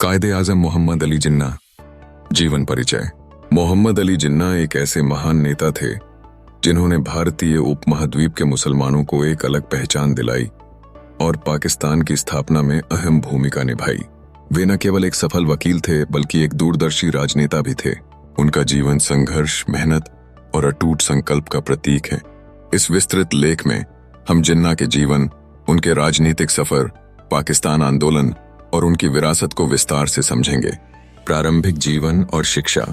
कायदे आजम मोहम्मद अली जिन्ना। जीवन परिचय। मोहम्मद अली जिन्ना एक ऐसे महान नेता थे जिन्होंने भारतीय उपमहाद्वीप के मुसलमानों को एक अलग पहचान दिलाई और पाकिस्तान की स्थापना में अहम भूमिका निभाई। वे न केवल एक सफल वकील थे बल्कि एक दूरदर्शी राजनेता भी थे। उनका जीवन संघर्ष, मेहनत और अटूट संकल्प का प्रतीक है। इस विस्तृत लेख में हम जिन्ना के जीवन, उनके राजनीतिक सफर, पाकिस्तान आंदोलन और उनकी विरासत को विस्तार से समझेंगे। प्रारंभिक जीवन और शिक्षा,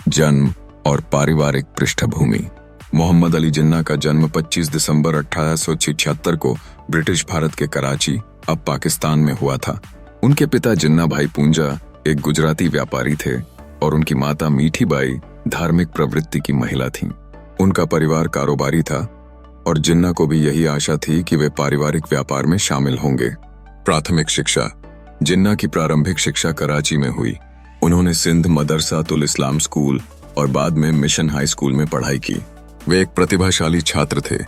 जन्म और पारिवारिक पृष्ठभूमि। मोहम्मद अली जिन्ना का जन्म 25 दिसंबर 1876 को ब्रिटिश भारत के कराची, अब पाकिस्तान में हुआ था। उनके पिता जिन्ना भाई पूंजा एक गुजराती व्यापारी थे और उनकी माता मीठी बाई धार्मिक प्रवृत्ति की महिला थीं। उनका परिवार कारोबारी था और जिन्ना को भी यही आशा थी कि वे पारिवारिक व्यापार में शामिल होंगे। प्राथमिक शिक्षा। जिन्ना की प्रारंभिक शिक्षा कराची में हुई। उन्होंने सिंध मदरसातुल इस्लाम स्कूल और बाद में मिशन हाई स्कूल में पढ़ाई की। वे एक प्रतिभाशाली छात्र थे,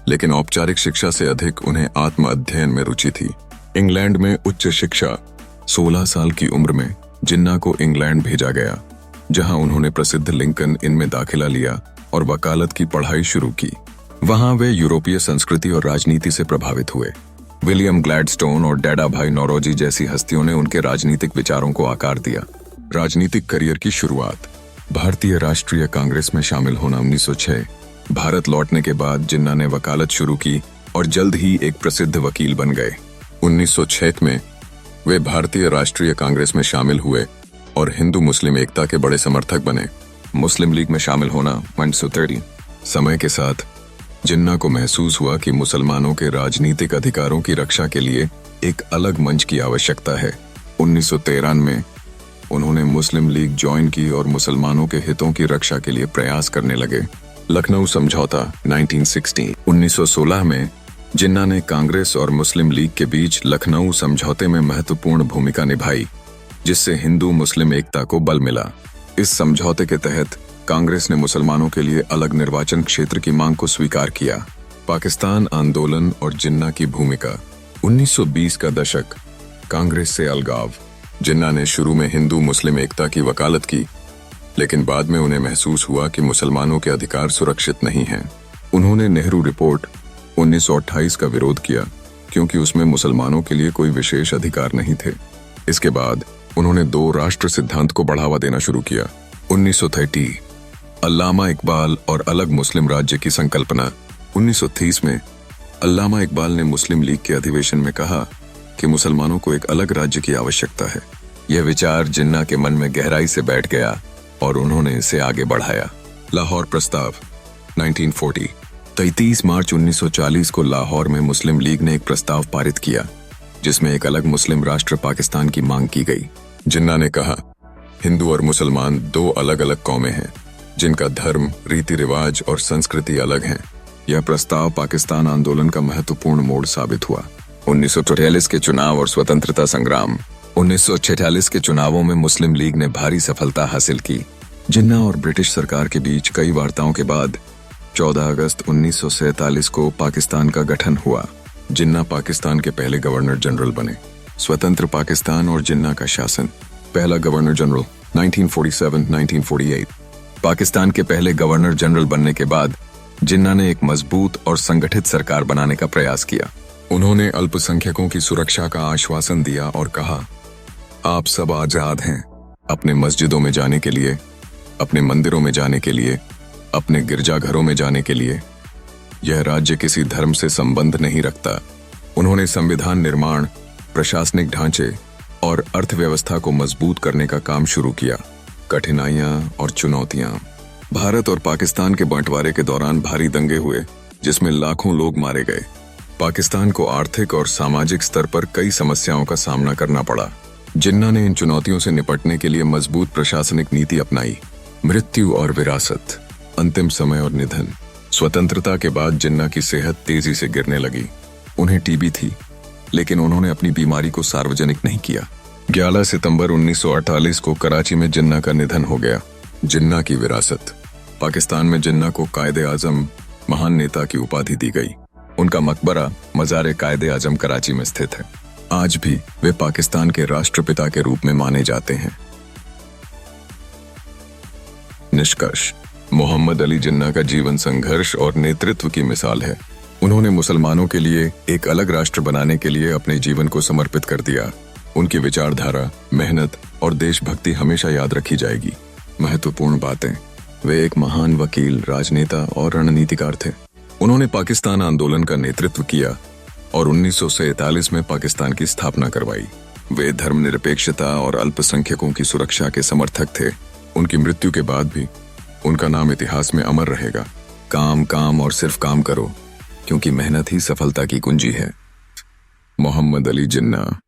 लेकिन औपचारिक शिक्षा से अधिक उन्हें आत्म अध्ययन में रुचि थी। इंग्लैंड में उच्च शिक्षा। 16 साल की उम्र में जिन्ना को इंग्लैंड भेजा गया, जहां उन्होंने प्रसिद्ध लिंकन इन में दाखिला लिया और वकालत की पढ़ाई शुरू की। वहां वे यूरोपीय संस्कृति और राजनीति से प्रभावित हुए। विलियम ग्लैडस्टोन और डैडा भाई नौरोजी जैसी हस्तियों ने उनके राजनीतिक विचारों को आकार दिया। राजनीतिक करियर की शुरुआत। भारतीय राष्ट्रीय कांग्रेस में शामिल होना 1906। भारत लौटने के बाद जिन्ना ने वकालत शुरू की और जल्द ही एक प्रसिद्ध वकील बन गए। 1906 में वे भारतीय राष्ट्रीय कांग्रेस में शामिल हुए और हिंदू मुस्लिम एकता के बड़े समर्थक बने। मुस्लिम लीग में शामिल होना 1930। समय के साथ जिन्ना को महसूस हुआ कि मुसलमानों के राजनीतिक अधिकारों की रक्षा के लिए एक अलग मंच की आवश्यकता है। 1913 में उन्होंने मुस्लिम लीग ज्वाइन की और मुसलमानों के हितों की रक्षा के लिए प्रयास करने लगे। लखनऊ समझौता 1916। 1916 में जिन्ना ने कांग्रेस और मुस्लिम लीग के बीच लखनऊ समझौते में महत्वपूर्ण भूमिका निभाई, जिससे हिंदू मुस्लिम एकता को बल मिला। इस समझौते के तहत कांग्रेस ने मुसलमानों के लिए अलग निर्वाचन क्षेत्र की मांग को स्वीकार किया। पाकिस्तान आंदोलन और जिन्ना की भूमिका। 1920 का दशक। कांग्रेस से अलगाव। जिन्ना ने शुरू में हिंदू मुस्लिम एकता की वकालत की, लेकिन बाद में उन्हें महसूस हुआ कि मुसलमानों के अधिकार सुरक्षित नहीं हैं। उन्होंने नेहरू रिपोर्ट 1928 का विरोध किया, क्योंकि उसमें मुसलमानों के लिए कोई विशेष अधिकार नहीं थे। इसके बाद उन्होंने दो राष्ट्र सिद्धांत को बढ़ावा देना शुरू किया। 1930 अल्लामा इकबाल और अलग मुस्लिम राज्य की संकल्पना। 1930 में अल्लामा इकबाल ने मुस्लिम लीग के अधिवेशन में कहा कि मुसलमानों को एक अलग राज्य की आवश्यकता है। यह विचार जिन्ना के मन में गहराई से बैठ गया और उन्होंने इसे आगे बढ़ाया। लाहौर प्रस्ताव 1940। 33 मार्च 1940 को लाहौर में मुस्लिम लीग ने एक प्रस्ताव पारित किया, जिसमें एक अलग मुस्लिम राष्ट्र पाकिस्तान की मांग की गई। जिन्ना ने कहा, हिंदू और मुसलमान दो अलग अलग कौमें हैं, जिनका धर्म, रीति रिवाज और संस्कृति अलग हैं। यह प्रस्ताव पाकिस्तान आंदोलन का महत्वपूर्ण मोड़ साबित हुआ। 1946 के चुनाव और स्वतंत्रता संग्राम। 1946 के चुनावों में मुस्लिम लीग ने भारी सफलता हासिल की। जिन्ना और ब्रिटिश सरकार के बीच कई वार्ताओं के बाद 14 अगस्त 1947 को पाकिस्तान का गठन हुआ। जिन्ना पाकिस्तान के पहले गवर्नर जनरल बने। स्वतंत्र पाकिस्तान और जिन्ना का शासन। पहला गवर्नर जनरल 1947-1948। पाकिस्तान के पहले गवर्नर जनरल बनने के बाद जिन्ना ने एक मजबूत और संगठित सरकार बनाने का प्रयास किया। उन्होंने अल्पसंख्यकों की सुरक्षा का आश्वासन दिया और कहा, आप सब आजाद हैं अपने मस्जिदों में जाने के लिए, अपने मंदिरों में जाने के लिए, अपने गिरजाघरों में जाने के लिए। यह राज्य किसी धर्म से संबंध नहीं रखता। उन्होंने संविधान निर्माण, प्रशासनिक ढांचे और अर्थव्यवस्था को मजबूत करने का काम शुरू किया। कठिनाइयां और चुनौतियां। भारत और पाकिस्तान के बंटवारे के दौरान भारी दंगे हुए, जिसमें लाखों लोग मारे गए। पाकिस्तान को आर्थिक और सामाजिक स्तर पर कई समस्याओं का सामना करना पड़ा। जिन्ना ने इन चुनौतियों से निपटने के लिए मजबूत प्रशासनिक नीति अपनाई। मृत्यु और विरासत। अंतिम समय और निधन। स्वतंत्रता के बाद जिन्ना की सेहत तेजी से गिरने लगी। उन्हें टीबी थी, लेकिन उन्होंने अपनी बीमारी को सार्वजनिक नहीं किया। 11 सितंबर 1948 को कराची में जिन्ना का निधन हो गया। जिन्ना की विरासत। पाकिस्तान में जिन्ना को कायदे आजम, महान नेता की उपाधि दी गई। उनका मकबरा मज़ार कायदे आजम कराची में स्थित है। आज भी वे पाकिस्तान के राष्ट्रपिता के रूप में माने जाते हैं। निष्कर्ष, मोहम्मद अली जिन्ना का जीवन संघर्ष और नेतृत्व की मिसाल है। उन्होंने मुसलमानों के लिए एक अलग राष्ट्र बनाने के लिए अपने जीवन को समर्पित कर दिया। उनकी विचारधारा, मेहनत और देशभक्ति हमेशा याद रखी जाएगी। महत्वपूर्ण बातें: वे एक महान वकील, राजनेता और रणनीतिकार थे। उन्होंने पाकिस्तान आंदोलन का नेतृत्व किया और 1947 में पाकिस्तान की स्थापना करवाई। वे धर्मनिरपेक्षता और अल्पसंख्यकों की सुरक्षा के समर्थक थे। उनकी मृत्यु के बाद भी उनका नाम इतिहास में अमर रहेगा। काम, काम और सिर्फ काम करो, क्योंकि मेहनत ही सफलता की कुंजी है। मोहम्मद अली जिन्ना।